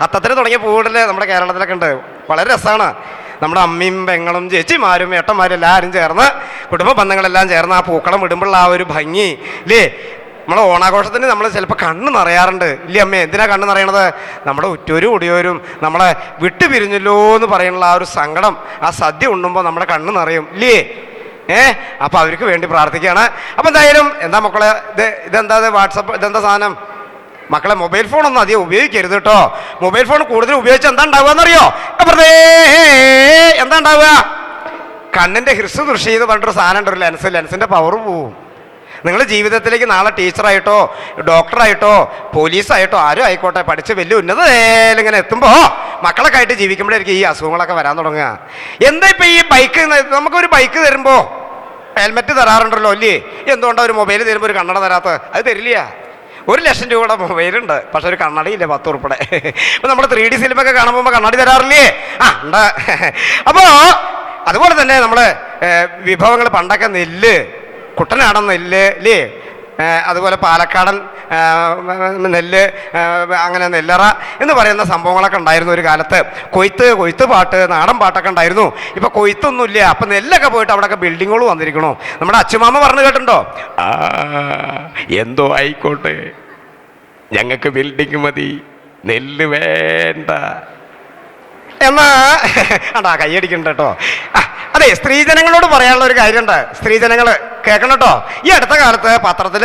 അത്തത്തിന് തുടങ്ങിയ പൂവിടൽ നമ്മുടെ കേരളത്തിലൊക്കെ ഉണ്ട്. വളരെ രസമാണ്. നമ്മുടെ അമ്മയും പെങ്ങളും ചേച്ചിമാരും ഏട്ടന്മാരും എല്ലാവരും ചേർന്ന് കുടുംബ ബന്ധങ്ങളെല്ലാം ചേർന്ന് ആ പൂക്കളം ഇടുമ്പോഴുള്ള ആ ഒരു ഭംഗി ഇല്ലേ. നമ്മളെ ഓണാഘോഷത്തിന് നമ്മൾ ചിലപ്പോൾ കണ്ണ് നിറയാറുണ്ട് ഇല്ലേ അമ്മേ? എന്തിനാ കണ്ണ് നിറയണത്? നമ്മുടെ ഉറ്റോരും ഉടിയോരും നമ്മളെ വിട്ടു പിരിഞ്ഞല്ലോ എന്ന് പറയുന്നുള്ള ആ ഒരു സങ്കടം ആ സദ്യ ഉണ്ണുമ്പോൾ നമ്മുടെ കണ്ണ് നിറയും ഇല്ലേ? അപ്പോൾ അവർക്ക് വേണ്ടി പ്രാർത്ഥിക്കുകയാണ്. അപ്പം എന്തായാലും എന്താ മക്കളെ, ഇതെന്താ വാട്സപ്പ്, ഇതെന്താ സാധനം? മക്കളെ മൊബൈൽ ഫോണൊന്നും അധികം ഉപയോഗിക്കരുത് കേട്ടോ. മൊബൈൽ ഫോൺ കൂടുതൽ ഉപയോഗിച്ചാൽ എന്താ ഉണ്ടാവുക എന്നറിയോ? വെറുതെ എന്താ ഉണ്ടാവുക? കണ്ണിൻ്റെ ഹ്രസ്വ ദൃഷ്ടി എന്ന് പറഞ്ഞിട്ടൊരു സാധനം ഉണ്ട്, ഒരു ലെൻസിൻ്റെ പവർ പോവും. നിങ്ങൾ ജീവിതത്തിലേക്ക് നാളെ ടീച്ചറായിട്ടോ ഡോക്ടറായിട്ടോ പോലീസായിട്ടോ ആരും ആയിക്കോട്ടെ പഠിച്ച് വലിയ ഉന്നതയിലും ഇങ്ങനെ എത്തുമ്പോൾ മക്കളൊക്കെ ആയിട്ട് ജീവിക്കുമ്പോഴായിരിക്കും ഈ അസുഖങ്ങളൊക്കെ വരാൻ തുടങ്ങുക. എന്താ ഇപ്പം ഈ ബൈക്ക്, നമുക്കൊരു ബൈക്ക് തരുമ്പോൾ ഹെൽമെറ്റ് തരാറുണ്ടല്ലോ അല്ലേ? എന്തുകൊണ്ടാണ് ഒരു മൊബൈൽ തരുമ്പോൾ ഒരു കണ്ണട തരാത്തത്? അത് തരില്ല. 1,00,000 രൂപയുടെ മൊബൈലുണ്ട്, പക്ഷെ ഒരു കണ്ണടയില്ല 10 ഉറുപ്പിടെ. ഇപ്പം നമ്മൾ 3D സിനിമയൊക്കെ കാണുമ്പോൾ കണ്ണാടി തരാറില്ലേ? ഉണ്ട്. അപ്പോൾ അതുപോലെ തന്നെ നമ്മൾ വിഭവങ്ങൾ പണ്ടൊക്കെ നെല്ല്, കുട്ടനാടൻ നെല്ല് അല്ലേ, അതുപോലെ പാലക്കാടൻ നെല്ല്, അങ്ങനെ നെല്ലറ എന്ന് പറയുന്ന സംഭവങ്ങളൊക്കെ ഉണ്ടായിരുന്നു ഒരു കാലത്ത്. കൊയ്ത്ത് പാട്ട്, നാടൻ പാട്ടൊക്കെ ഉണ്ടായിരുന്നു. ഇപ്പം കൊയ്ത്തൊന്നുമില്ല. അപ്പം നെല്ലൊക്കെ പോയിട്ട് അവിടെയൊക്കെ ബിൽഡിങ്ങുകൾ വന്നിരിക്കണു. നമ്മുടെ അച്ഛമാമ പറഞ്ഞു കേട്ടിട്ടുണ്ടോ? എന്തോ ആയിക്കോട്ടെ, ഞങ്ങൾക്ക് ബിൽഡിങ് മതി, നെല്ല് വേണ്ട എന്നാ അണ്ടാ കൈയടിക്കണ്ട കേട്ടോ. അതെ, സ്ത്രീജനങ്ങളോട് പറയാനുള്ള ഒരു കാര്യമുണ്ട്. സ്ത്രീജനങ്ങൾ കേൾക്കണം കേട്ടോ. ഈ അടുത്ത കാലത്ത് പത്രത്തിൽ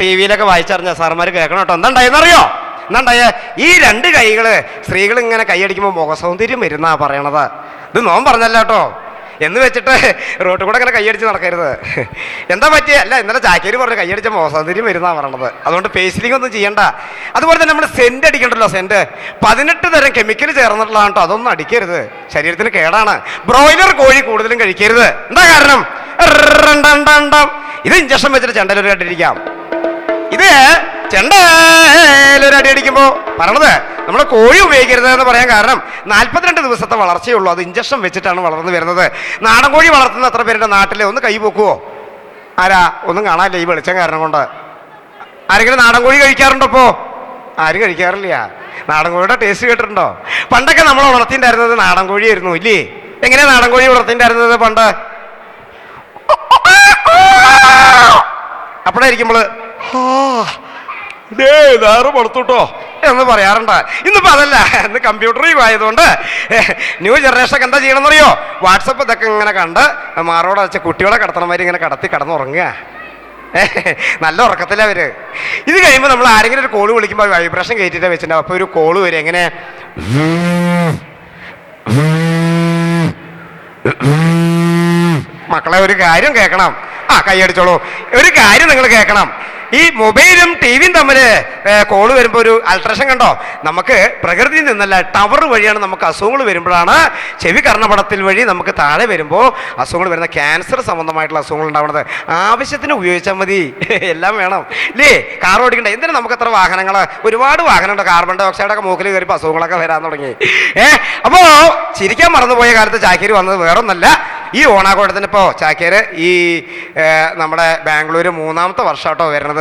TV-യിലൊക്കെ വായിച്ചറിഞ്ഞ സാർമാർ കേൾക്കണം കേട്ടോ. എന്താ ഉണ്ടായെന്നറിയോ? എന്താണ്ടായ? ഈ 2 കൈകൾ സ്ത്രീകൾ ഇങ്ങനെ കൈയടിക്കുമ്പോൾ മുഖസൗന്ദര്യം വരുന്നാ പറയണത്. ഇത് നോൻ പറഞ്ഞല്ല കേട്ടോ. എന്ന് വെച്ചിട്ട് റോട്ടിൽ കൂടെ ഇങ്ങനെ കൈയടിച്ച് നടക്കരുത്. എന്താ പറ്റിയ? അല്ല, ഇന്നലെ ചാക്കേരി പറഞ്ഞ് കൈയടിച്ച മോസൗന്ദര്യം വരുന്നാ പറയണത്. അതുകൊണ്ട് പേസ്റ്റിംഗ് ഒന്നും ചെയ്യണ്ട. അതുപോലെ തന്നെ നമ്മൾ സെന്റ് അടിക്കണ്ടല്ലോ, സെന്റ് 18 തരം കെമിക്കൽ ചേർന്നിട്ടുള്ളതാണ് കേട്ടോ. അതൊന്നും അടിക്കരുത്, ശരീരത്തിന് കേടാണ്. ബ്രോയിലർ കോഴി കൂടുതലും കഴിക്കരുത്. എന്താ കാരണം? ഇത് ഇഞ്ചക്ഷൻ വെച്ചിട്ട് ചെണ്ടയിലൊരു അടിയിരിക്കാം. ഇത് ചെണ്ടയിലൊരു അടി അടിക്കുമ്പോൾ പറയണത് നമ്മൾ കോഴി ഉപയോഗിക്കരുത് എന്ന് പറയാൻ കാരണം 42 ദിവസത്തെ വളർച്ചയുള്ളൂ. അത് ഇഞ്ചക്ഷൻ വെച്ചിട്ടാണ് വളർന്നു വരുന്നത്. നാടൻ കോഴി വളർത്തുന്ന എത്ര പേരുടെ നാട്ടിലെ ഒന്ന് കൈ പൊക്കുവോ? ആരാ? ഒന്നും കാണാനില്ല ഈ വെളിച്ചം കാരണം കൊണ്ട്. ആരെങ്കിലും നാടൻ കോഴി കഴിക്കാറുണ്ടോ? ഇപ്പോൾ ആരും കഴിക്കാറില്ല. നാടൻ കോഴിയുടെ ടേസ്റ്റ് കേട്ടിട്ടുണ്ടോ? പണ്ടൊക്കെ നമ്മൾ വളർത്തിണ്ടായിരുന്നത് നാടൻ കോഴിയായിരുന്നു ഇല്ലേ? എങ്ങനെയാ നാടൻ കോഴി വളർത്തിണ്ടായിരുന്നത് പണ്ട്? അപ്പോഴായിരിക്കുമ്പോൾ നേരെ വളർത്തുട്ടോ എന്ന് പറയാറുണ്ട്. ഇന്നിപ്പോൾ അതല്ല. ഇന്ന് കമ്പ്യൂട്ടർ യുഗം ആയതുകൊണ്ട് ന്യൂ ജനറേഷനൊക്കെ എന്താ ചെയ്യണമെന്നറിയോ? വാട്സപ്പ് ഇതൊക്കെ ഇങ്ങനെ കണ്ട് മാറോടെ വെച്ച കുട്ടികളെ കിടത്തണമാതിരി ഇങ്ങനെ കിടന്നുറങ്ങുക. നല്ല ഉറക്കത്തിലവർ. ഇത് കഴിയുമ്പോൾ നമ്മൾ ആരെങ്കിലും ഒരു കോള് വിളിക്കുമ്പോൾ വൈബ്രേഷൻ കയറ്റിയിട്ട് വെച്ചിട്ടുണ്ടാവും. അപ്പോൾ ഒരു കോള് വരും. എങ്ങനെ? മക്കളെ ഒരു കാര്യം കേൾക്കണം. കൈയടിച്ചോളൂ. ഒരു കാര്യം നിങ്ങൾ കേൾക്കണം. ഈ മൊബൈലും TV-യും തമ്മിൽ കോള് വരുമ്പോൾ ഒരു അൾട്രേഷൻ കണ്ടോ? നമുക്ക് പ്രകൃതിയിൽ നിന്നല്ല, ടവർ വഴിയാണ് നമുക്ക് അസുഖങ്ങൾ വരുമ്പോഴാണ് ചെവി കർണപടത്തിൽ വഴി നമുക്ക് താഴെ വരുമ്പോൾ അസുഖങ്ങൾ വരുന്ന ക്യാൻസർ സംബന്ധമായിട്ടുള്ള അസുഖങ്ങൾ ഉണ്ടാവുന്നത്. ആവശ്യത്തിന് ഉപയോഗിച്ചാൽ മതി. എല്ലാം വേണം ഇല്ലേ? കാർ ഓടിക്കണ്ട. എന്തിനാ നമുക്ക് എത്ര വാഹനങ്ങൾ? ഒരുപാട് വാഹനമുണ്ട്. കാർബൺ ഡൈ ഓക്സൈഡൊക്കെ മൂക്കിൽ കയറിപ്പോൾ അസുഖങ്ങളൊക്കെ വരാൻ തുടങ്ങി. അപ്പോൾ ചിരിക്കാൻ മറന്നുപോയ കാലത്ത് ചാക്കേരി വന്നത് വേറൊന്നല്ല. ഈ ഓണാഘോഷത്തിന് ഇപ്പോൾ ചാക്കേര് ഈ നമ്മുടെ ബാംഗ്ലൂർ 3ാമത്തെ വർഷമാട്ടോ വരുന്നത്.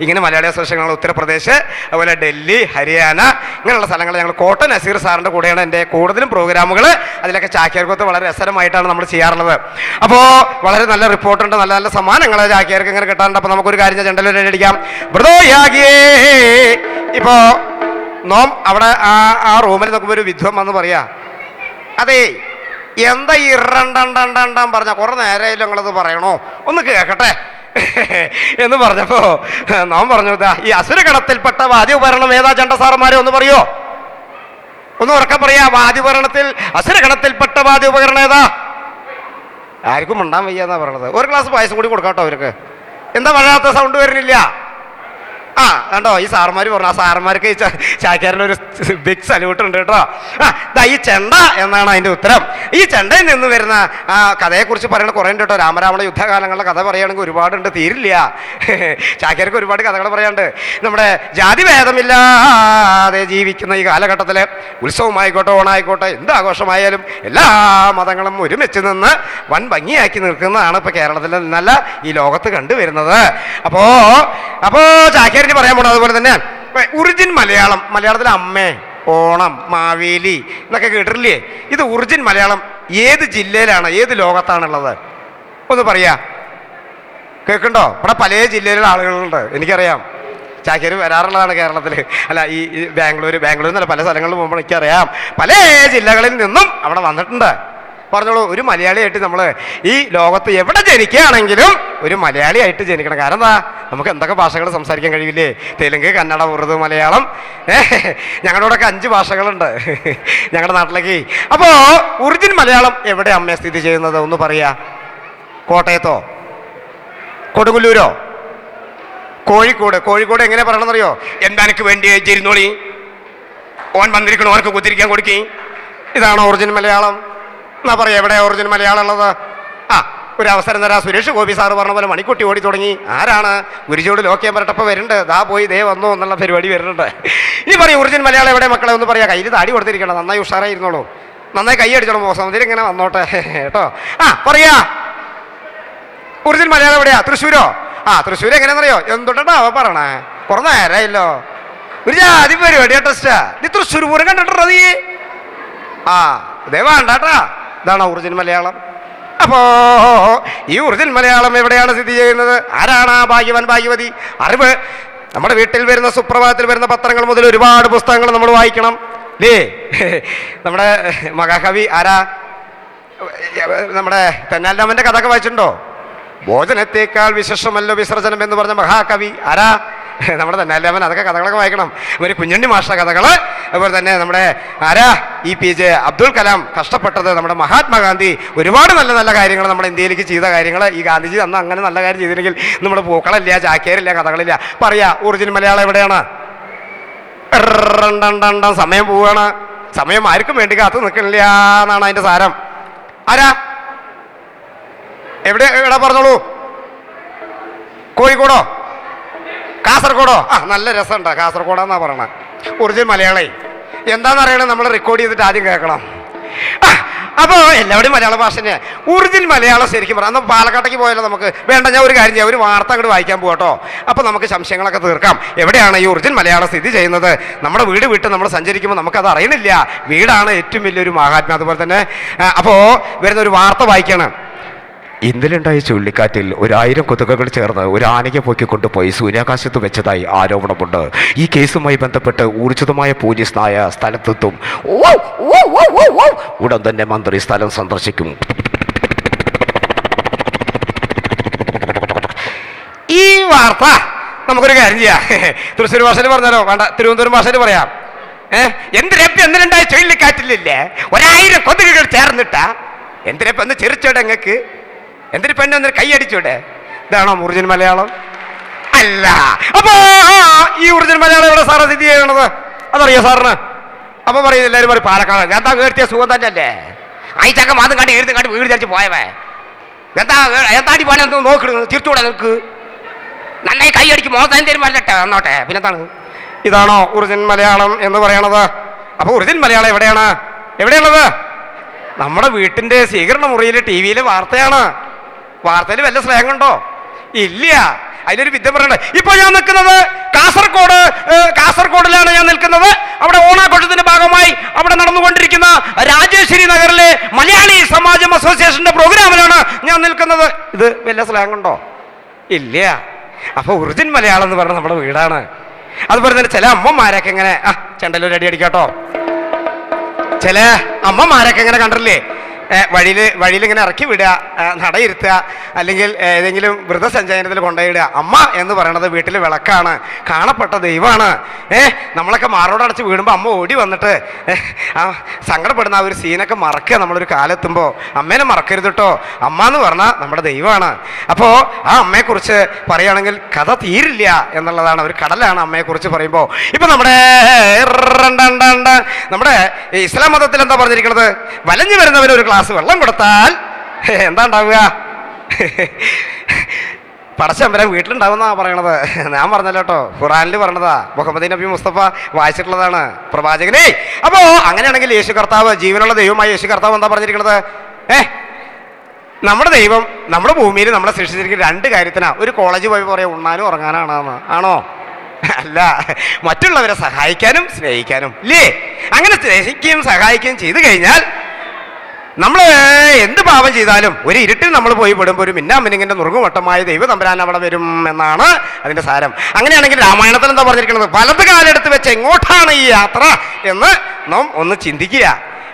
ഇങ്ങനെ മലയാളി അസോസിയേഷൻ ഉത്തർപ്രദേശ്, അതുപോലെ ഡൽഹി, ഹരിയാന ഇങ്ങനെയുള്ള സ്ഥലങ്ങൾ ഞങ്ങൾ കോട്ട നസീർ സാറിൻ്റെ കൂടെയാണ് എൻ്റെ കൂടുതലും പ്രോഗ്രാമുകൾ. അതിലൊക്കെ ചാക്യാർക്കൊത്ത് വളരെ രസകരമായിട്ടാണ് നമ്മൾ ചെയ്യാറുള്ളത്. അപ്പോൾ വളരെ നല്ല റിപ്പോർട്ടുണ്ട്, നല്ല നല്ല സമ്മാനങ്ങൾ ചാക്യാർക്ക് ഇങ്ങനെ കിട്ടാറുണ്ട്. അപ്പോൾ നമുക്കൊരു കാര്യം ചെണ്ടയിൽ അടിക്കാം. ബ്രദോയാകിയേ. ഇപ്പോൾ നോം അവിടെ ആ റൂമിൽ നോക്കുമ്പോൾ ഒരു വിദ്വാൻ വന്ന് പറയാ, അതെ എന്താ ഈ ഇറണ്ടണ്ടണ്ടം പറഞ്ഞ കുറെ നേരമായാലും ഞങ്ങളത് പറയണോ, ഒന്ന് കേൾക്കട്ടെ എന്ന് പറഞ്ഞപ്പോ നാം പറഞ്ഞു, ഈ അസുരഗണത്തിൽപ്പെട്ട വാദ്യോപകരണം ഏതാ ചണ്ട സാറന്മാരെ ഒന്ന് പറയോ? ഒന്ന് ഉറക്കെ പറയാ. വാദ്യോപകരണത്തിൽ അസുരഗണത്തിൽപ്പെട്ട വാദ്യോപകരണം ഏതാ? ആർക്കും മിണ്ടാൻ വയ്യാന്നാ പറയണത്. ഒരു ഗ്ലാസ് പായസം കൂടി കൊടുക്കാട്ടോ അവർക്ക്. എന്താ വരാത്ത സൗണ്ട് വരുന്നില്ല? കണ്ടോ ഈ സാറന്മാർ പറഞ്ഞു. ആ സാറന്മാർക്ക് ഈ ചാക്യാരനൊരു ബിഗ് സല്യൂട്ട് ഉണ്ട് കേട്ടോ. ഈ ചെണ്ട എന്നാണ് അതിൻ്റെ ഉത്തരം. ഈ ചെണ്ടയിൽ നിന്ന് വരുന്ന ആ കഥയെക്കുറിച്ച് പറയണ കുറേ ഉണ്ട് കേട്ടോ. രാമരാവണ യുദ്ധകാലങ്ങളുടെ കഥ പറയുകയാണെങ്കിൽ ഒരുപാടുണ്ട്, തീരില്ല. ചാക്യാർക്ക് ഒരുപാട് കഥകൾ പറയാണ്ട്. നമ്മുടെ ജാതി ഭേദമില്ലാതെ ജീവിക്കുന്ന ഈ കാലഘട്ടത്തിൽ ഉത്സവമായിക്കോട്ടെ ഓണായിക്കോട്ടെ എന്ത് ആഘോഷമായാലും എല്ലാ മതങ്ങളും ഒരുമിച്ച് നിന്ന് വൻ ഭംഗിയാക്കി നിൽക്കുന്നതാണ് ഇപ്പോൾ കേരളത്തിൽ നിന്നല്ല ഈ ലോകത്ത് കണ്ടുവരുന്നത്. അപ്പോൾ ചാക്യാരിന് പറയാൻ പോണത് അതുപോലെ തന്നെ ഒറിജിൻ മലയാളത്തിലെ അമ്മേ ഓണം, മാവേലി എന്നൊക്കെ കേട്ടിട്ടില്ലേ? ഇത് ഒറിജിൻ മലയാളം ഏത് ജില്ലയിലാണ്, ഏത് ലോകത്താണുള്ളത്? ഒന്ന് പറയാ. കേൾക്കുന്നുണ്ടോ? ഇവിടെ പല ജില്ലയിലുള്ള ആളുകളുണ്ട്, എനിക്കറിയാം. ചാക്യാർ വരാറുള്ളതാണ് കേരളത്തിൽ. അല്ല, ഈ ബാംഗ്ലൂർ എന്നല്ല, പല സ്ഥലങ്ങളിൽ പോകുമ്പോൾ എനിക്കറിയാം പല ജില്ലകളിൽ നിന്നും അവിടെ വന്നിട്ടുണ്ട്. പറഞ്ഞോളൂ, ഒരു മലയാളിയായിട്ട് നമ്മൾ ഈ ലോകത്ത് എവിടെ ജനിക്കുകയാണെങ്കിലും ഒരു മലയാളിയായിട്ട് ജനിക്കണം. കാരണം എന്താ, നമുക്ക് എന്തൊക്കെ ഭാഷകൾ സംസാരിക്കാൻ കഴിയില്ലേ? തെലുങ്ക്, കന്നഡ, ഉറുദു, മലയാളം. ഞങ്ങളോടൊക്കെ 5 ഭാഷകളുണ്ട് ഞങ്ങളുടെ നാട്ടിലേക്ക്. അപ്പോൾ ഒറിജിൻ മലയാളം എവിടെ അമ്മയെ സ്ഥിതി ചെയ്യുന്നത് ഒന്ന് പറയാ. കോട്ടയത്തോ, കൊടുങ്ങല്ലൂരോ, കോഴിക്കോട് എങ്ങനെ പറയണമെന്നറിയോ? എന്താ എനിക്ക് വേണ്ടി ചേരുന്നോളി, ഓൻ വന്നിരിക്കണോ, ഓനക്ക് കുത്തിരിക്കാൻ കൊടുക്കി. ഇതാണോ ഒറിജിൻ മലയാളം എന്നാ പറയാ? എവിടെ ഒറിജിൻ മലയാളം ഉള്ളത്? ഒരു അവസരം തരാ. സുരേഷ് ഗോപി സാറ് പറഞ്ഞ പോലെ മണിക്കുട്ടി ഓടി തുടങ്ങി. ആരാണ്? ഗുരുജോട് ലോക്കിയാൻ പറഞ്ഞപ്പോൾ വരുന്നുണ്ട്, ദാ പോയി ദേ വന്നു എന്നുള്ള പരിപാടി വരുന്നുണ്ട്. ഇനി പറയും ഒറിജിൻ മലയാളം എവിടെ മക്കളെ ഒന്ന് പറയാ. കയ്യിൽ താടി കൊടുത്തിരിക്കണം, നന്നായി ഉഷാറായിരുന്നോളൂ, നന്നായി കൈ അടിച്ചോളൂ, മോശം ഇങ്ങനെ വന്നോട്ടെ കേട്ടോ. പറയാ ഒറിജിൻ മലയാളം എവിടെയാ? തൃശ്ശൂരോ? തൃശ്ശൂർ എങ്ങനെയാണെന്നറിയോ? എന്തുകൊണ്ടാ അവ പറയണേ? കുറെ നേരമായല്ലോ, ഒരു ജാതി പരിപാടിയാ ടെസ്റ്റാ. നീ തൃശ്ശൂർ പൂരം കണ്ടിട്ടുണ്ടോ നീ? ഇതേ വേണ്ടാട്ടാ. ഇതാണ് ഒറിജിൻ മലയാളം. അപ്പോ ഈ ഒറിജിൻ മലയാളം എവിടെയാണ് സ്ഥിതി ചെയ്യുന്നത്? ആരാണ് ആ ഭാഗ്യവാൻ, ഭാഗ്യവതി? അറിവ്. നമ്മുടെ വീട്ടിൽ വരുന്ന, സുപ്രഭാതത്തിൽ വരുന്ന പത്രങ്ങൾ മുതൽ ഒരുപാട് പുസ്തകങ്ങൾ നമ്മൾ വായിക്കണം അല്ലേ? നമ്മുടെ മഹാകവി ആരാ? നമ്മുടെ തെന്നാലിരാമന്റെ കഥ ഒക്കെ വായിച്ചിട്ടുണ്ടോ? ഭോജനത്തേക്കാൾ വിശേഷമല്ലോ വിസർജനം എന്ന് പറഞ്ഞ മഹാകവി ആരാ? നമ്മുടെ തെന്നാലിരാമൻ. അതൊക്കെ കഥകളൊക്കെ വായിക്കണം. ഒരു കുഞ്ഞുണ്ണി മാഷ കഥകൾ. അതുപോലെ തന്നെ നമ്മുടെ ആരാ, APJ അബ്ദുൽ കലാം കഷ്ടപ്പെട്ടത്, നമ്മുടെ മഹാത്മാഗാന്ധി ഒരുപാട് നല്ല നല്ല കാര്യങ്ങൾ നമ്മുടെ ഇന്ത്യയിലേക്ക് ചെയ്ത കാര്യങ്ങൾ. ഈ ഗാന്ധിജി അന്ന് അങ്ങനെ നല്ല കാര്യം ചെയ്തില്ലെങ്കിൽ നമ്മുടെ പൂക്കളില്ല, ചാക്യാരില്ല, കഥകളില്ല. പറയാ ഒറിജിൻ മലയാളം എവിടെയാണ്? സമയം പോവുകയാണ്. സമയം ആർക്കും വേണ്ടി കാത്തു നിൽക്കണില്ല എന്നാണ് അതിന്റെ സാരം. ആരാ? എവിടെ പറഞ്ഞോളൂ. കോഴിക്കോടോ, കാസർഗോഡോ? നല്ല രസമുണ്ട്. കാസർഗോഡാന്നാ പറയണ. ഒറിജിൻ മലയാളി എന്താണെന്നറിയണേ? നമ്മൾ റെക്കോർഡ് ചെയ്തിട്ട് ആദ്യം കേൾക്കണം. അപ്പോൾ എല്ലാവരുടെയും മലയാള ഭാഷ തന്നെ. ഒറിജിൻ മലയാളം ശരിക്കും പറയാം. അന്ന് പാലക്കാട്ടേക്ക് പോയാലോ നമുക്ക്? വേണ്ട, ഞാൻ ഒരു കാര്യം ചെയ്യാം, ഒരു വാർത്ത അങ്ങോട്ട് വായിക്കാൻ പോകട്ടോ. അപ്പോൾ നമുക്ക് സംശയങ്ങളൊക്കെ തീർക്കാം. എവിടെയാണ് ഈ ഒറിജിൻ മലയാളം സ്ഥിതി ചെയ്യുന്നത്? നമ്മുടെ വീട് വിട്ട് നമ്മൾ സഞ്ചരിക്കുമ്പോൾ നമുക്കത് അറിയണില്ല. വീടാണ് ഏറ്റവും വലിയൊരു മഹാത്മ്യം. അതുപോലെ തന്നെ അപ്പോൾ വരുന്ന ഒരു വാർത്ത വായിക്കണം. ഇന്നലുണ്ടായ ചുഴലിക്കാറ്റിൽ 1000 കൊതുകുകൾ ചേർന്ന് ഒരു ആനയെ പൊക്കിക്കൊണ്ടുപോയി സൂര്യാകാശത്ത് വെച്ചതായി ആരോപണമുണ്ട്. ഈ കേസുമായി ബന്ധപ്പെട്ട് ഊർജിതമായ പോലീസ് നായ സ്ഥലത്തെത്തും. ഉടൻ തന്നെ മന്ത്രി സ്ഥലം സന്ദർശിക്കും. ഈ വാർത്ത നമുക്കൊരു കാര്യം ചെയ്യാം. തൃശ്ശൂർ ഭാഷയിൽ പറഞ്ഞാലോ? വേണ്ട, തിരുവനന്തപുരം ഭാഷയിൽ പറയാം. എന്തിനുണ്ടായ ചുഴലിക്കാറ്റിലില്ലേ 1000 കൊതുകുകൾ ചേർന്നിട്ടാ? എന്തിനപ്പം ഒന്ന് ചെറിച്ചോടങ്ങക്ക്? എന്തിനു പെണ്ണൊന്ന് കൈയടിച്ചൂടെ? ഇതാണോ ഒറിജിൻ മലയാളം? അല്ല. അപ്പോ ഈ ഒറിജിൻ മലയാളം എവിടെ സാറ് സ്ഥിതി ചെയ്യണത്? അതറിയോ സാറിന്? അപ്പൊ പറയും എല്ലാവരും പറയും പാലക്കാട്. എന്താ കേട്ടിയ സുഖം തന്നെ അല്ലേ? അയച്ചൊക്കെ മാതം കാട്ടി എഴുതും കാട്ടി വീട് ചരിച്ച് പോയവേ. എന്താടി പോലെ നോക്കിടുന്നു, തിരിച്ചുകൂടെ നിൽക്ക്, നന്നായി കൈയടിക്ക്, മോശം തരും വല്ലട്ടെ വന്നോട്ടെ. പിന്നെന്താണ്? ഇതാണോ ഒറിജിൻ മലയാളം എന്ന് പറയണത്? അപ്പൊ ഒറിജിൻ മലയാളം എവിടെയുള്ളത്? നമ്മുടെ വീട്ടിന്റെ സ്വീകരണ മുറിയിൽ TV വാർത്തയാണ്. വാർത്തയിൽ വല്ല സ്നേഹമുണ്ടോ? ഇല്ല. അതിലൊരു വിദ്യ പറയണ്ടേ? ഇപ്പൊ ഞാൻ നിൽക്കുന്നത് കാസർഗോഡിലാണ് ഞാൻ നിൽക്കുന്നത്. അവിടെ ഓണാഘോഷത്തിന്റെ ഭാഗമായി അവിടെ നടന്നുകൊണ്ടിരിക്കുന്ന രാജേശ്വരി നഗറിലെ മലയാളി സമാജം അസോസിയേഷന്റെ പ്രോഗ്രാമിലാണ് ഞാൻ നിൽക്കുന്നത്. ഇത് വല്ല സ്ലാങ് ഉണ്ടോ? ഇല്ല. അപ്പൊ ഒറിജിൻ മലയാളം എന്ന് പറഞ്ഞാൽ നമ്മുടെ വീടാണ്. അതുപോലെ തന്നെ ചില അമ്മമാരൊക്കെ ഇങ്ങനെ ചെണ്ടലൊരു അടി അടിക്കാട്ടോ. ചില അമ്മമാരൊക്കെ ഇങ്ങനെ കണ്ടില്ലേ, വഴിയിലിങ്ങനെ ഇറക്കി വിടുക, നടയിരുത്തുക, അല്ലെങ്കിൽ ഏതെങ്കിലും വൃദ്ധസഞ്ചയനത്തിൽ കൊണ്ടുപോയിടുക. അമ്മ എന്ന് പറയണത് വീട്ടിൽ വിളക്കാണ്, കാണപ്പെട്ട ദൈവമാണ്. നമ്മളൊക്കെ മാറോടടച്ച് വീടുമ്പോൾ അമ്മ ഓടി വന്നിട്ട് സങ്കടപ്പെടുന്ന ആ ഒരു സീനൊക്കെ മറക്കുക. നമ്മളൊരു കാലെത്തുമ്പോൾ അമ്മേനെ മറക്കരുത് കേട്ടോ. അമ്മ എന്ന് പറഞ്ഞാൽ നമ്മുടെ ദൈവമാണ്. അപ്പോൾ ആ അമ്മയെക്കുറിച്ച് പറയുകയാണെങ്കിൽ കഥ തീരില്ല എന്നുള്ളതാണ്. ഒരു കടലാണ് അമ്മയെക്കുറിച്ച് പറയുമ്പോൾ. ഇപ്പം നമ്മുടെ ഇസ്ലാം മതത്തിൽ എന്താ പറഞ്ഞിരിക്കുന്നത്? വലഞ്ഞു വരുന്നവന് ഒരു ഗ്ലാസ് വെള്ളം കൊടുത്താൽ എന്താ ഉണ്ടാവുക? പടച്ചമ്പരം വീട്ടിലുണ്ടാവുന്നാ പറയണത്. ഞാൻ പറഞ്ഞല്ലോ കേട്ടോ, ഖുറാനിൽ പറഞ്ഞതാ. മുഹമ്മദ് നബി മുസ്തഫ വായിച്ചിട്ടുള്ളതാണ്, പ്രവാചകനെ. അപ്പോ അങ്ങനെയാണെങ്കിൽ യേശു കർത്താവ്, ജീവനുള്ള ദൈവമായ യേശു കർത്താവ് എന്താ പറഞ്ഞിരിക്കുന്നത്? നമ്മുടെ ദൈവം നമ്മുടെ ഭൂമിയിൽ നമ്മളെ സൃഷ്ടിച്ചിരിക്കുന്ന 2 കാര്യത്തിനാ. ഒരു കോളേജ് പോയി പറയാം ഉണ്ണാനും ഉറങ്ങാനാണെന്ന്. ആണോ? അല്ല, മറ്റുള്ളവരെ സഹായിക്കാനും സ്നേഹിക്കാനും ഇല്ലേ? അങ്ങനെ സ്നേഹിക്കുകയും സഹായിക്കുകയും ചെയ്തു കഴിഞ്ഞാൽ നമ്മൾ എന്ത് പാപം ചെയ്താലും ഒരു ഇരുട്ടിൽ നമ്മൾ പോയി പെടുമ്പോൾ ഒരു മിന്നാമിനിങ്ങിന്റെ നുറുങ്ങുവട്ടമായ ദൈവ തമ്പുരാൻ അവിടെ വരും എന്നാണ് അതിന്റെ സാരം. അങ്ങനെയാണെങ്കിൽ രാമായണത്തിൽ എന്താ പറഞ്ഞിരിക്കുന്നത്? വലത് കാലെടുത്ത് വെച്ച് എങ്ങോട്ടാണ് ഈ യാത്ര എന്ന് നാം ഒന്ന് ചിന്തിക്കുക.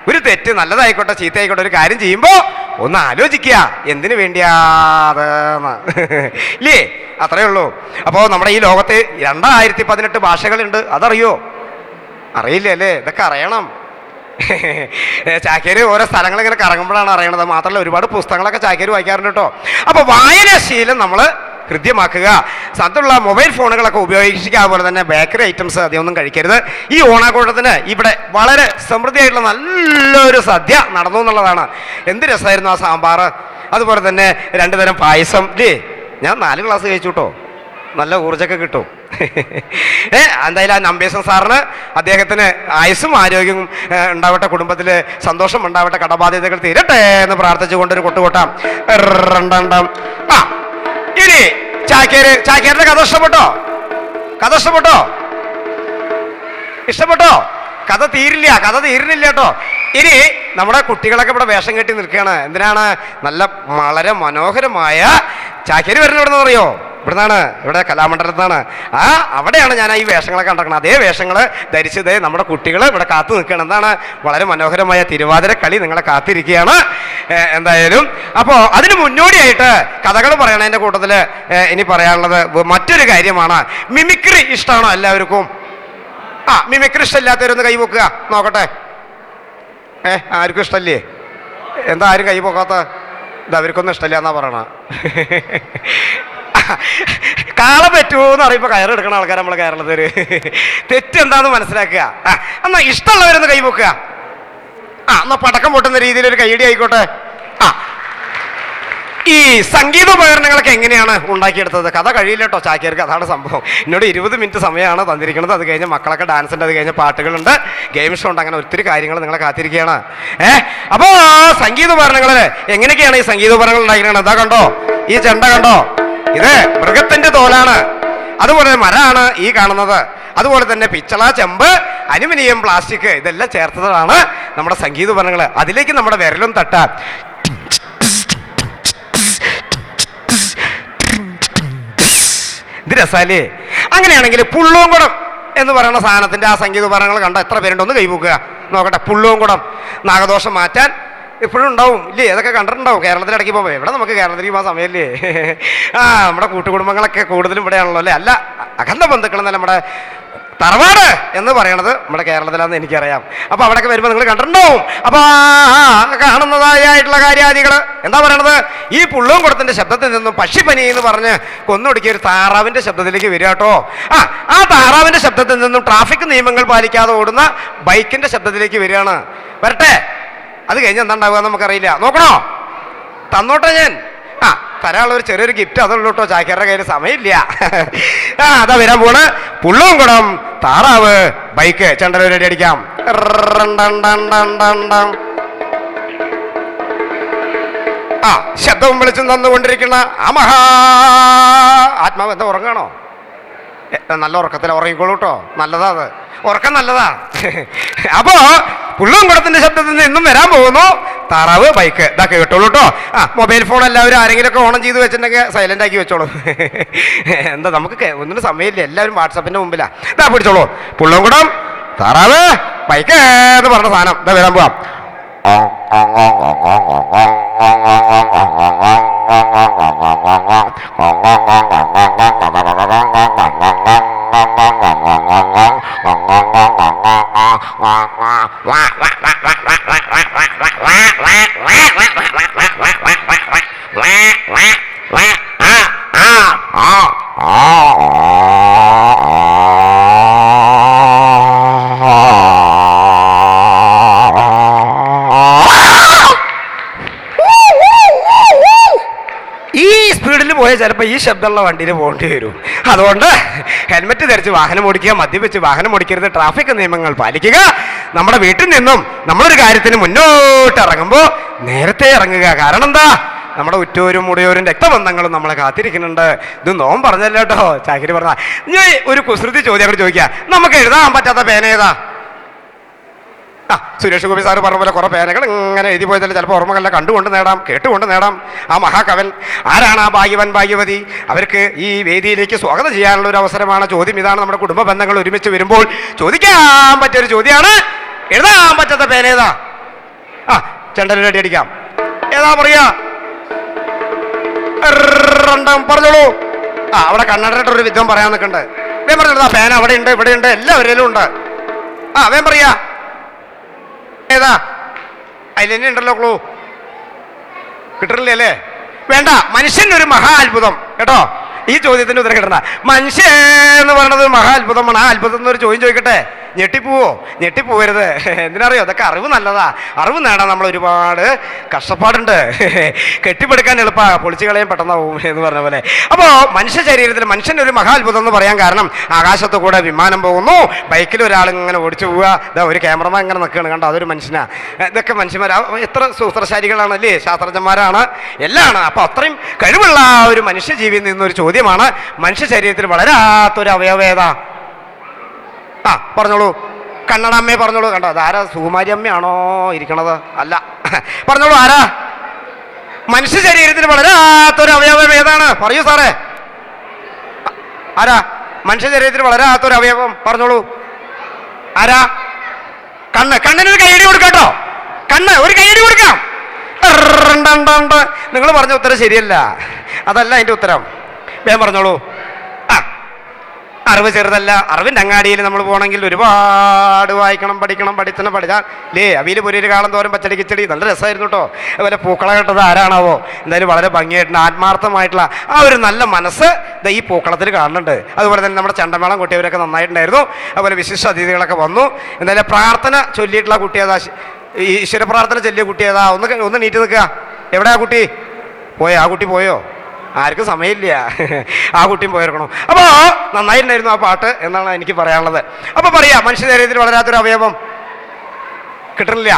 ഒരു തെറ്റ്, നല്ലതായിക്കോട്ടെ ചീത്തയായിക്കോട്ടെ, ഒരു കാര്യം ചെയ്യുമ്പോൾ ഒന്ന് ആലോചിക്കുക എന്തിനു വേണ്ടിയാതെന്ന് ഇല്ലേ? അത്രയേ ഉള്ളൂ. അപ്പോൾ നമ്മുടെ ഈ ലോകത്ത് 2018 ഭാഷകളുണ്ട്. അതറിയോ? അറിയില്ല അല്ലേ? ഇതൊക്കെ അറിയണം. ചാക്കേര് ഓരോ സ്ഥലങ്ങൾ ഇങ്ങനെ കറങ്ങുമ്പോഴാണ് അറിയണത്. മാത്രമല്ല ഒരുപാട് പുസ്തകങ്ങളൊക്കെ ചാക്കേര് വായിക്കാറുണ്ട് കേട്ടോ. അപ്പോൾ വായനാശീലം നമ്മൾ കൃത്യമാക്കുക. സത്തുള്ള മൊബൈൽ ഫോണുകളൊക്കെ ഉപയോഗിക്കുക. അതുപോലെ തന്നെ ബേക്കറി ഐറ്റംസ് അധികമൊന്നും കഴിക്കരുത്. ഈ ഓണാഘോഷത്തിന് ഇവിടെ വളരെ സമൃദ്ധിയായിട്ടുള്ള നല്ലൊരു സദ്യ നടന്നു എന്നുള്ളതാണ്. എന്ത് രസമായിരുന്നു ആ സാമ്പാർ, അതുപോലെ തന്നെ 2 തരം പായസം ഇല്ലേ? ഞാൻ 4 ഗ്ലാസ് കഴിച്ചു കേട്ടോ. നല്ല ഊർജ്ജമൊക്കെ കിട്ടും. എന്തായാലും ആ നമ്പേശൻ സാറിന് അദ്ദേഹത്തിന് ആയുസ്സും ആരോഗ്യവും ഉണ്ടാവട്ടെ, കുടുംബത്തിൽ സന്തോഷം ഉണ്ടാവട്ടെ, കടബാധ്യതകൾ തീരട്ടെ എന്ന് പ്രാർത്ഥിച്ചുകൊണ്ടൊരു കൊട്ടുകൊട്ടാം. ആ ഇനി ചാക്കേരുടെ കഥ ഇഷ്ടപ്പെട്ടോ? കഥ ഇഷ്ടപ്പെട്ടോ? ഇഷ്ടപ്പെട്ടോ? കഥ തീരുന്നില്ല കേട്ടോ. ഇനി നമ്മുടെ കുട്ടികളൊക്കെ ഇവിടെ വേഷം കെട്ടി നിൽക്കുകയാണ്. എന്തിനാണ്? നല്ല വളരെ മനോഹരമായ ചാക്കേര് വരുന്ന ഇവിടെ നിന്ന് പറയോ? ഇവിടുന്നാണ്, ഇവിടെ കലാമണ്ഡലത്തിനാണ്. അവിടെയാണ് ഞാൻ ഈ വേഷങ്ങളൊക്കെ കണ്ടിരിക്കുന്നത്. അതേ വേഷങ്ങൾ ധരിച്ചത് നമ്മുടെ കുട്ടികൾ ഇവിടെ കാത്തു നിൽക്കുകയാണ്. എന്താണ്? വളരെ മനോഹരമായ തിരുവാതിര കളി നിങ്ങളെ കാത്തിരിക്കുകയാണ് എന്തായാലും. അപ്പോൾ അതിന് മുന്നോടിയായിട്ട് കഥകൾ പറയണതിൻ്റെ കൂട്ടത്തിൽ ഇനി പറയാനുള്ളത് മറ്റൊരു കാര്യമാണ്. മിമിക്രി ഇഷ്ടമാണോ എല്ലാവർക്കും? മിമിക്രി ഇഷ്ടമില്ലാത്തവരൊന്ന് കൈ പൊക്കുക നോക്കട്ടെ. ആർക്കും ഇഷ്ടമല്ലേ? എന്താ ആരും കൈ പൊക്കാത്ത? ഇത് അവർക്കൊന്നും ഇഷ്ടമില്ല എന്നാ പറയണ. കാള പറ്റുമോ എന്ന് അറിയുമ്പോൾ കയറെടുക്കണ ആൾക്കാർ നമ്മളെ കേരളത്തിൽ. തെറ്റെന്താന്ന് മനസ്സിലാക്കുക. എന്നാ ഇഷ്ടമുള്ളവരൊന്ന് കൈ പൊക്കുക. എന്നാ പടക്കം പൊട്ടുന്ന രീതിയിൽ ഒരു കൈയടി ആയിക്കോട്ടെ. ഈ സംഗീതോപകരണങ്ങളൊക്കെ എങ്ങനെയാണ് ഉണ്ടാക്കിയെടുത്തത്? കഥ കഴിയില്ല കേട്ടോ ചാക്കേർക്ക്, അതാണ് സംഭവം. എന്നോട് 20 മിനിറ്റ് സമയമാണ് തന്നിരിക്കുന്നത്. അത് കഴിഞ്ഞ് മക്കളൊക്കെ ഡാൻസ് ഉണ്ട്, അത് കഴിഞ്ഞ് പാട്ടുകളുണ്ട്, ഗെയിം ഷോ ഉണ്ട്, അങ്ങനെ ഒത്തിരി കാര്യങ്ങൾ നിങ്ങളെ കാത്തിരിക്കുകയാണ്. അപ്പോൾ സംഗീതോപകരണങ്ങൾ എങ്ങനെയൊക്കെയാണ് ഈ സംഗീതോപകരണങ്ങൾ ഉണ്ടാക്കിയത്? അതാ കണ്ടോ, ഈ ചെണ്ട കണ്ടോ? ഇത് മൃഗത്തിന്റെ തോലാണ്. അതുപോലെ മരമാണ് ഈ കാണുന്നത്. അതുപോലെ തന്നെ പിച്ചള, ചെമ്പ്, അലുമിനിയം, പ്ലാസ്റ്റിക് ഇതെല്ലാം ചേർത്തതാണ് നമ്മുടെ സംഗീതോപകരണങ്ങൾ. അതിലേക്ക് നമ്മുടെ വിരലും തട്ടാൻ ഇത് രസാലേ. അങ്ങനെയാണെങ്കിൽ പുള്ളോങ്കുടം എന്ന് പറയുന്ന സാധനത്തിന്റെ ആ സംഗീതോപകരണങ്ങൾ കണ്ട എത്ര പേരുണ്ടോന്ന് കൈപൂക്കുക നോക്കട്ടെ. പുള്ളോങ്കുടം നാഗദോഷം മാറ്റാൻ ഇപ്പോഴും ഉണ്ടാവും ഇല്ലേ? അതൊക്കെ കണ്ടിട്ടുണ്ടാവും കേരളത്തിൽ ഇടയ്ക്ക് പോകുമ്പോൾ. ഇവിടെ നമുക്ക് കേരളത്തിലേക്ക് പോകാൻ സമയമില്ലേ? നമ്മുടെ കൂട്ടുകുടുംബങ്ങളൊക്കെ കൂടുതലും ഇവിടെയാണല്ലോ അല്ലേ? അല്ല, അകന്ന ബന്ധുക്കളെന്നല്ല, നമ്മുടെ തറവാട് എന്ന് പറയണത് നമ്മുടെ കേരളത്തിലാണെന്ന് എനിക്കറിയാം. അപ്പോൾ അവിടെയൊക്കെ വരുമ്പോൾ നിങ്ങൾ കണ്ടിട്ടുണ്ടാവും. അപ്പോൾ കാണുന്നതായിട്ടുള്ള കാര്യാദികൾ എന്താ പറയണത്? ഈ പുള്ളോങ്കുടത്തിന്റെ ശബ്ദത്തിൽ നിന്നും പക്ഷിപ്പനി എന്ന് പറഞ്ഞ് കൊന്നൊടുക്കിയ ഒരു താറാവിന്റെ ശബ്ദത്തിലേക്ക് വരിക കേട്ടോ. ആ താറാവിന്റെ ശബ്ദത്തിൽ നിന്നും ട്രാഫിക് നിയമങ്ങൾ പാലിക്കാതെ ഓടുന്ന ബൈക്കിന്റെ ശബ്ദത്തിലേക്ക് വരികയാണ്. വരട്ടെ, അത് കഴിഞ്ഞ് എന്താ ഉണ്ടാവുക നമുക്കറിയില്ല. നോക്കണോ? തന്നോട്ടെ ഞാൻ. തരാനുള്ള ഒരു ചെറിയൊരു ഗിഫ്റ്റ് അതുള്ളൂ കേട്ടോ. ചാക്കേരുടെ കയ്യിൽ സമയമില്ല. അതാ വരാൻ പോണ്. പുള്ളോങ്കുടം, താറാവ്, ബൈക്ക്. ചെണ്ടൽ ഒരു അടി അടിക്കാം. ശബ്ദവും വിളിച്ചും തന്നുകൊണ്ടിരിക്കുന്ന ആ മഹാ ആത്മാവ് എന്താ ഉറങ്ങാണോ? നല്ല ഉറക്കത്തിൽ ഉറങ്ങിക്കോളൂ കേട്ടോ. നല്ലതാ, അത് ഉറക്കം നല്ലതാ. അപ്പോ പുള്ളോങ്കുടത്തിന്റെ ശബ്ദത്തിൽ നിന്നും വരാൻ പോകുന്നു താറാവ്, ബൈക്ക്. ഇതൊക്കെ കേട്ടോളൂ കേട്ടോ. മൊബൈൽ ഫോൺ എല്ലാവരും ആരെങ്കിലുമൊക്കെ ഓൺ ചെയ്ത് വെച്ചിട്ടുണ്ടെങ്കിൽ സൈലന്റ് ആക്കി വെച്ചോളൂ. എന്താ നമുക്ക് ഒന്നിനും സമയമില്ല, എല്ലാവരും വാട്സപ്പിന്റെ മുമ്പിലാ. ഇതാ പിടിച്ചോളൂ. പുള്ളോങ്കുടം, താറാവ്, ബൈക്ക് എന്ന് പറഞ്ഞ സാധനം ഇതാ വരാൻ പോവാം. ചിലപ്പോൾ ഈ ശബ്ദമുള്ള വണ്ടിയിൽ പോകേണ്ടി വരും. അതുകൊണ്ട് ഹെൽമെറ്റ് ധരിച്ച് വാഹനം ഓടിക്കുക, മദ്യപിച്ച് വാഹനം ഓടിക്കരുത്, ട്രാഫിക് നിയമങ്ങൾ പാലിക്കുക. നമ്മുടെ വീട്ടിൽ നിന്നും നമ്മളൊരു കാര്യത്തിന് മുന്നോട്ട് ഇറങ്ങുമ്പോൾ നേരത്തെ ഇറങ്ങുക. കാരണം എന്താ? നമ്മുടെ ഉറ്റൂരും മുടിയൂരും രക്തബന്ധങ്ങളും നമ്മളെ കാത്തിരിക്കുന്നുണ്ട്. ഇത് നോം പറഞ്ഞല്ലോ കേട്ടോ. ചാക്കിരി പറഞ്ഞ ഞാൻ ഒരു കുസൃതി ചോദ്യം അങ്ങോട്ട് ചോദിക്കാം. നമുക്ക് എഴുതാൻ പറ്റാത്ത പേന ഏതാ? സുരേഷ് ഗോപി സാറ് പറഞ്ഞ പോലെ കുറെ പേനകൾ ഇങ്ങനെ എഴുതി പോയതല്ലേ, ചിലപ്പോൾ ഓർമ്മകളെല്ലാം കണ്ടുകൊണ്ട് നേടാം, കേട്ടുകൊണ്ട് നേടാം. ആ മഹാകവൻ ആരാണ്? ആ ഭാഗ്യവൻ ഭാഗ്യവതി. അവർക്ക് ഈ വേദിയിലേക്ക് സ്വാഗതം ചെയ്യാനുള്ള ഒരു അവസരമാണ്. ചോദ്യം ഇതാണ്. നമ്മുടെ കുടുംബ ബന്ധങ്ങൾ ഒരുമിച്ച് വരുമ്പോൾ ചോദിക്കാൻ പറ്റിയൊരു ചോദ്യമാണ്. എഴുതാൻ പറ്റാത്ത പേന ഏതാ? ചെണ്ടലിന് അടി അടിക്കാം. ഏതാ പറയാ? പറഞ്ഞോളൂ. അവിടെ കണ്ണടയുടെ ഒരു വിധം പറയാൻ നിൽക്കണ്ട്. വേം പറഞ്ഞോളൂ. പേന അവിടെ ഉണ്ട്, ഇവിടെ ഉണ്ട്, എല്ലാവരിലും ഉണ്ട്. വേം പറയാ. ഏതാ? അതിൽ തന്നെ ഉണ്ടല്ലോ ക്ലൂ. കിട്ടണില്ലേ അല്ലേ? വേണ്ട. മനുഷ്യൻ ഒരു മഹാ അത്ഭുതം കേട്ടോ. ഈ ചോദ്യത്തിന് ഉത്തരം കിട്ടണ്ട. മനുഷ്യൻ എന്ന് പറയുന്നത് മഹാ അത്ഭുതമാണ്. ആ അത്ഭുതം എന്നൊരു ചോദ്യം ചോദിക്കട്ടെ. ഞെട്ടിപ്പോവോ? ഞെട്ടിപ്പോവരുത്. എന്തിനറിയോ? അതൊക്കെ അറിവ് നല്ലതാ. അറിവ് നേടാൻ നമ്മൾ ഒരുപാട് കഷ്ടപ്പാടുണ്ട്. കെട്ടിപ്പടുക്കാൻ എളുപ്പമാണ്, പൊളിച്ചു കളയാൻ പെട്ടെന്നാവും എന്ന് പറഞ്ഞ പോലെ. അപ്പോൾ മനുഷ്യ ശരീരത്തിൽ മനുഷ്യൻ്റെ ഒരു മഹാത്ഭുതം എന്ന് പറയാൻ കാരണം ആകാശത്ത് കൂടെ വിമാനം പോകുന്നു, ബൈക്കിൽ ഒരാൾ ഇങ്ങനെ ഓടിച്ചു പോവുക, ഇതാ ഒരു ക്യാമറമാൻ ഇങ്ങനെ നിൽക്കുകയാണ് കണ്ടോ, അതൊരു മനുഷ്യനാ. ഇതൊക്കെ മനുഷ്യന്മാരാ. എത്ര സൂത്രശാലികളാണല്ലേ, ശാസ്ത്രജ്ഞന്മാരാണ്, എല്ലാമാണ്. അപ്പോൾ അത്രയും കഴിവുള്ള ആ ഒരു മനുഷ്യജീവിയിൽ നിന്നൊരു ചോദ്യമാണ്. മനുഷ്യ ശരീരത്തിൽ വളരാത്തൊരു അവയവേതാ? പറഞ്ഞോളൂ. കണ്ണട അമ്മയെ പറഞ്ഞോളൂ. കണ്ടോ, അതാരാ? സുകുമാരി അമ്മയാണോ ഇരിക്കണത്? അല്ല. പറഞ്ഞോളൂ. ആരാ? മനുഷ്യ ശരീരത്തിൽ വളരാത്തൊരു അവയവം ഏതാണ്? പറയൂ സാറേ. ആരാ മനുഷ്യ ശരീരത്തിൽ വളരാത്തൊരു അവയവം? പറഞ്ഞോളൂ. ആരാ? കണ്ണ്. കണ്ണിനൊരു കൈയടി കൊടുക്കാട്ടോ. കണ്ണ് ഒരു കൈയടി കൊടുക്കാം. നിങ്ങൾ പറഞ്ഞ ഉത്തരം ശരിയല്ല. അതല്ല അതിൻ്റെ ഉത്തരം. വേഗം പറഞ്ഞോളൂ. അറിവ് ചെറുതല്ല. അറിവിൻ്റെ അങ്ങാടിയിൽ നമ്മൾ പോകണമെങ്കിൽ ഒരുപാട് വായിക്കണം, പഠിക്കണം. പഠിച്ചാൽ അവിയിൽ പൊരിയൊരു കാലം തോറും പച്ചടി കിച്ചടി നല്ല രസമായിരുന്നു കേട്ടോ. അതുപോലെ പൂക്കള കേട്ടത് ആരാണാവോ? എന്തായാലും വളരെ ഭംഗിയായിട്ടുണ്ട്. ആത്മാർത്ഥമായിട്ടുള്ള ആ ഒരു നല്ല മനസ്സ് ഈ പൂക്കളത്തിൽ കാണുന്നുണ്ട്. അതുപോലെ തന്നെ നമ്മുടെ ചെണ്ടമേളം കുട്ടിയവരൊക്കെ നന്നായിട്ടുണ്ടായിരുന്നു. അതുപോലെ വിശിഷ്ട അതിഥികളൊക്കെ വന്നു. എന്തായാലും പ്രാർത്ഥന ചൊല്ലിയിട്ടുള്ള കുട്ടിയേതാ? ഈശ്വര പ്രാർത്ഥന ചൊല്ലിയ കുട്ടിയേതാ? ഒന്ന് നീട്ടി നിൽക്കുക. എവിടെയാ കുട്ടി? പോയോ? ആ കുട്ടി പോയോ? ആർക്കും സമയമില്ല. ആ കുട്ടിയും പോയിരിക്കണം. അപ്പോൾ നന്നായിട്ടുണ്ടായിരുന്നു ആ പാട്ട് എന്നാണ് എനിക്ക് പറയാനുള്ളത്. അപ്പോൾ പറയാം, മനുഷ്യ ശരീരത്തിൽ വളരാത്തൊരു അവയവം കിട്ടണില്ല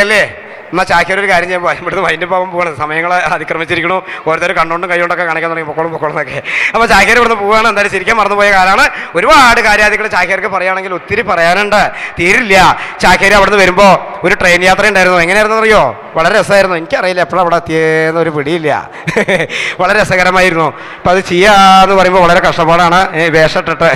അല്ലേ? എന്നാൽ ചാക്കിയൊരു കാര്യം ചെയ്യുമ്പോൾ ഇവിടുന്ന് വൈൻ്റെ പോകാൻ പോകണം. സമയങ്ങൾ അതിക്രമിച്ചിരിക്കണു. ഓരോരുത്തർ കണ്ണുകൊണ്ടും കൈകൊണ്ടൊക്കെ കാണിക്കാൻ തുടങ്ങി പൊക്കോളെന്നൊക്കെ. അപ്പോൾ ചാക്കിയർ ഇവിടുന്ന് പോവുകയാണ്. എന്തായാലും ശരിക്കും മറന്നുപോയ കാലമാണ്. ഒരുപാട് കാര്യാദികൾ ചാക്കിയർക്ക് പറയുകയാണെങ്കിൽ ഒത്തിരി പറയാനുണ്ട്, തീരില്ല. ചാക്കിയർ അവിടുന്ന് വരുമ്പോൾ ഒരു ട്രെയിൻ യാത്ര ഉണ്ടായിരുന്നു. എങ്ങനെയായിരുന്നു അറിയോ? വളരെ രസമായിരുന്നു. എനിക്കറിയില്ല എപ്പോഴും അവിടെ എത്തിയെന്നൊരു പിടിയില്ല. വളരെ രസകരമായിരുന്നു. അപ്പോൾ അത് ചെയ്യാന്ന് പറയുമ്പോൾ വളരെ കഷ്ടപ്പാടാണ്, വേഷമിട്ടിട്ട്.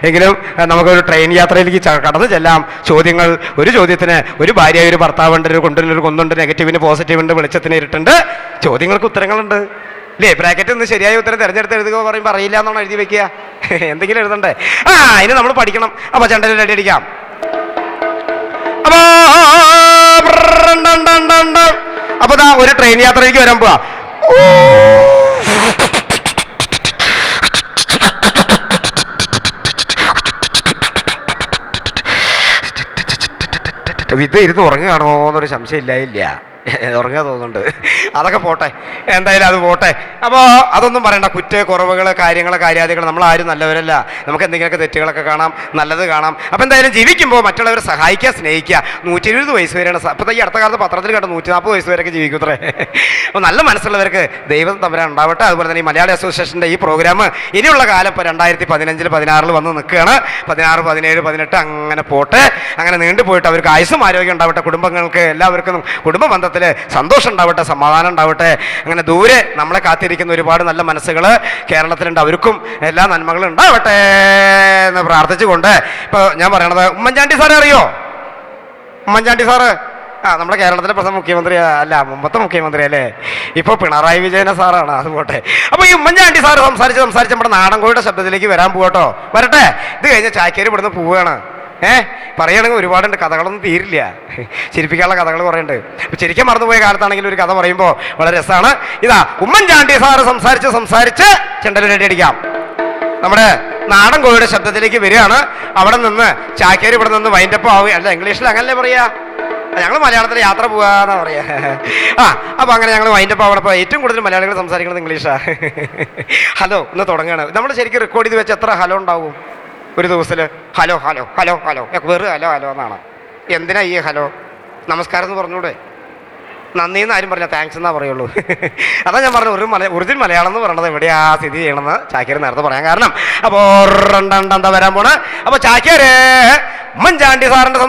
എങ്കിലും നമുക്കൊരു ട്രെയിൻ യാത്രയിലേക്ക് കടന്നു ചെല്ലാം. ചോദ്യങ്ങൾ, ഒരു ചോദ്യത്തിന് ഒരു ഭാര്യ, ഒരു ഭർത്താവുണ്ട്, ഒരു കൊണ്ടിനൊരു കൊന്നുണ്ട്, നെഗറ്റീവിന് പോസിറ്റീവ് ഉണ്ട്, വെളിച്ചത്തിന് ഇരുട്ടുണ്ട്. ചോദ്യങ്ങൾക്ക് ഉത്തരങ്ങളുണ്ട് അല്ലേ? ബ്രാക്കറ്റ് ഒന്ന് ശരിയായ ഉത്തരം തിരഞ്ഞെടുത്ത് എഴുതുക പറയുമ്പോൾ അറിയില്ല എന്നാണ് എഴുതി വെക്കുക. എന്തെങ്കിലും എഴുതണ്ടേ? അതിന് നമ്മൾ പഠിക്കണം. അപ്പോൾ ചെണ്ടയിൽ അടി അടിക്കാം. അപ്പൊ ദാ ഒരു ട്രെയിൻ യാത്രയിലേക്ക് വരാൻ പോവാ. ഇത് ഇരുന്ന് ഉറങ്ങുകയാണോ എന്നൊരു സംശയം ഇല്ല. ഉറങ്ങാൻ തോന്നുന്നുണ്ട്. അതൊക്കെ പോട്ടെ, എന്തായാലും അത് പോട്ടെ. അപ്പോൾ അതൊന്നും പറയണ്ട. കുറവുകൾ, കാര്യാദികൾ നമ്മളാരും നല്ലവരല്ല. നമുക്ക് എന്തെങ്കിലുമൊക്കെ തെറ്റുകളൊക്കെ കാണാം, നല്ലത് കാണാം. അപ്പോൾ എന്തായാലും ജീവിക്കുമ്പോൾ മറ്റുള്ളവരെ സഹായിക്കുക, സ്നേഹിക്കുക. 120 വയസ്സ് വരെയാണ്. അപ്പോൾ ഈ അടുത്ത കാലത്ത് പത്രത്തിൽ കണ്ട 140 വയസ്സ് വരെയൊക്കെ ജീവിക്കുത്രേ. അപ്പോൾ നല്ല മനസ്സുള്ളവർക്ക് ദൈവം തമ്പുരാൻ ഉണ്ടാവട്ടെ. അതുപോലെ തന്നെ ഈ മലയാളി അസോസിയേഷൻ്റെ ഈ പ്രോഗ്രാം ഇനിയുള്ള കാലം ഇപ്പോൾ 2015, 16 വന്ന് നിൽക്കുകയാണ്. 16, 17, 18 അങ്ങനെ പോട്ടെ. അങ്ങനെ നീണ്ടുപോയിട്ട് അവർക്ക് ആയുസ്സും ആരോഗ്യം ഉണ്ടാവട്ടെ. കുടുംബങ്ങൾക്ക് എല്ലാവർക്കും കുടുംബ ബന്ധത്തിൽ സന്തോഷം ഉണ്ടാവട്ടെ, സമാധാനം ഉണ്ടാവട്ടെ. അങ്ങനെ ദൂരെ നമ്മളെ കാത്തിരിക്കുന്ന ഒരുപാട് നല്ല മനസ്സുകൾ കേരളത്തിലുണ്ട്. അവർക്കും എല്ലാ നന്മകളും ഉണ്ടാവട്ടെ എന്ന് പ്രാർത്ഥിച്ചുകൊണ്ട് ഇപ്പോൾ ഞാൻ പറയണത്, ഉമ്മൻചാണ്ടി സാറെ അറിയോ? ഉമ്മൻചാണ്ടി സാറ് നമ്മുടെ കേരളത്തിലെ പ്രഥമ മുഖ്യമന്ത്രി അല്ല, മുമ്പത്തെ മുഖ്യമന്ത്രി അല്ലേ? ഇപ്പോൾ പിണറായി വിജയൻ സാറാണ്. അത് പോട്ടെ. അപ്പോൾ ഈ ഉമ്മൻചാണ്ടി സാറ് സംസാരിച്ച് നമ്മുടെ നാടൻകോഴിയുടെ ശബ്ദത്തിലേക്ക് വരാൻ പോകട്ടോ. വരട്ടെ. ഇത് കഴിഞ്ഞ് ചാക്കേരി ഇവിടുന്ന് പോവുകയാണ്. പറയുകയാണെങ്കിൽ ഒരുപാടുണ്ട്, കഥകളൊന്നും തീരില്ല. ചിരിപ്പിക്കാനുള്ള കഥകൾ കുറേ ഉണ്ട്. അപ്പോൾ ശരിക്കും മറന്നുപോയ കാലത്താണെങ്കിൽ ഒരു കഥ പറയുമ്പോൾ വളരെ രസമാണ്. ഇതാ ഉമ്മൻചാണ്ടി സാറ് സംസാരിച്ച് ചെണ്ടലിനടി അടിക്കാം. നമ്മുടെ നാടൻ കോഴിയുടെ ശബ്ദത്തിലേക്ക് വരികയാണ്. അവിടെ നിന്ന് ചാക്കേരി ഇവിടെ നിന്ന് വൈൻഡപ്പ് ആവുക. അല്ല, ഇംഗ്ലീഷിൽ അങ്ങനല്ലേ പറയാ? ഞങ്ങൾ മലയാളത്തിൽ യാത്ര പോകാന്നാ പറയാ. അപ്പോൾ അങ്ങനെ ഞങ്ങൾ വൈൻഡപ്പ് ആവണം. അപ്പോൾ ഏറ്റവും കൂടുതൽ മലയാളികൾ സംസാരിക്കുന്നത് ഇംഗ്ലീഷാണ്. ഹലോ എന്ന് തുടങ്ങുകയാണ്. നമ്മൾ ശരിക്കും റെക്കോർഡ് ചെയ്ത് വെച്ച് എത്ര ഹലോ ഉണ്ടാവും ഒരു ദിവസത്തിൽ? ഹലോ ഹലോ ഹലോ ഹലോ വെറും ഹലോ ഹലോ എന്നാണ്. എന്തിനാ ഈ ഹലോ? നമസ്കാരം എന്ന് പറഞ്ഞൂടെ? നന്ദി എന്ന് ആരും പറഞ്ഞ താങ്ക്സ് എന്നാ പറയുള്ളൂ. അതാ ഞാൻ പറഞ്ഞു ഒറിജിനൽ മലയാളം എന്ന് പറയണത് എവിടെയാ സ്ഥിതി ചെയ്യണമെന്ന് ചാക്യാർ നേരത്തെ പറയാൻ കാരണം. അപ്പോൾ എന്താ വരാൻ പോണ്. അപ്പോൾ ചാക്യാര് ഉമ്മൻചാണ്ടി സാറിന്റെ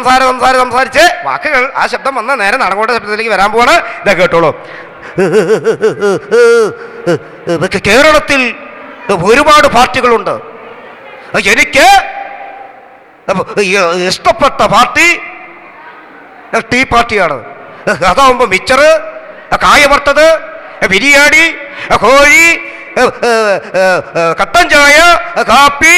സംസാരിച്ച് വാക്കുകൾ ആ ശബ്ദം വന്ന നേരെ നടങ്ങോട്ട ശബ്ദത്തിലേക്ക് വരാൻ പോവാണ്. ഇതാ കേട്ടോളൂ. കേരളത്തിൽ ഒരുപാട് പാർട്ടികളുണ്ട്. എനിക്ക് ഇഷ്ടപ്പെട്ട പാർട്ടി ടീ പാർട്ടിയാണ്. അതാവുമ്പോ മിച്ചറ്, കായ വറുത്തത്, ബിരിയാണി, കോഴി, കട്ടൻ ചായ, കാപ്പി.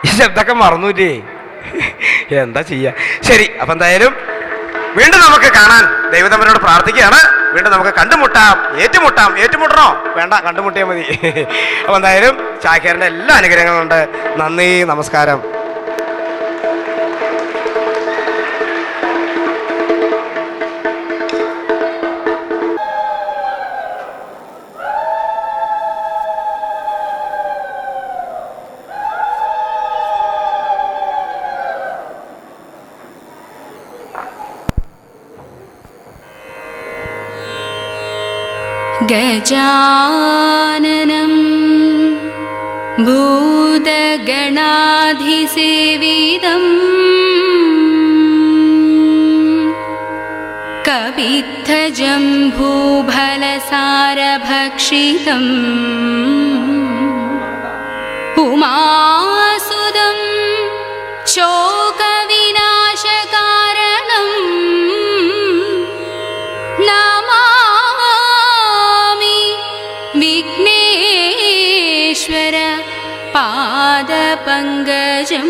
ഈ ശബ്ദമൊക്കെ മറന്നൂല്ലേ? എന്താ ചെയ്യാ. ശരി, അപ്പൊ എന്തായാലും വീണ്ടും നമുക്ക് കാണാൻ ദൈവതമ്പനോട് പ്രാർത്ഥിക്കുകയാണ്. വീണ്ടും നമുക്ക് കണ്ടുമുട്ടാം, ഏറ്റുമുട്ടണോ വേണ്ട, കണ്ടുമുട്ടിയാൽ മതി. അപ്പൊ എന്തായാലും ചാക്യാറിന്റെ എല്ലാ അനുഗ്രഹങ്ങളും ഉണ്ട്. നന്ദി, നമസ്കാരം. ഗജാനനം ഭൂതഗണാധിസേവിതം കപിത്തജംഭൂഫലസാരഭക്ഷിതം ഉമാസുതം ശോകവിനാശകാരണം വിഘ്നേശ്വര പാദപങ്കജം.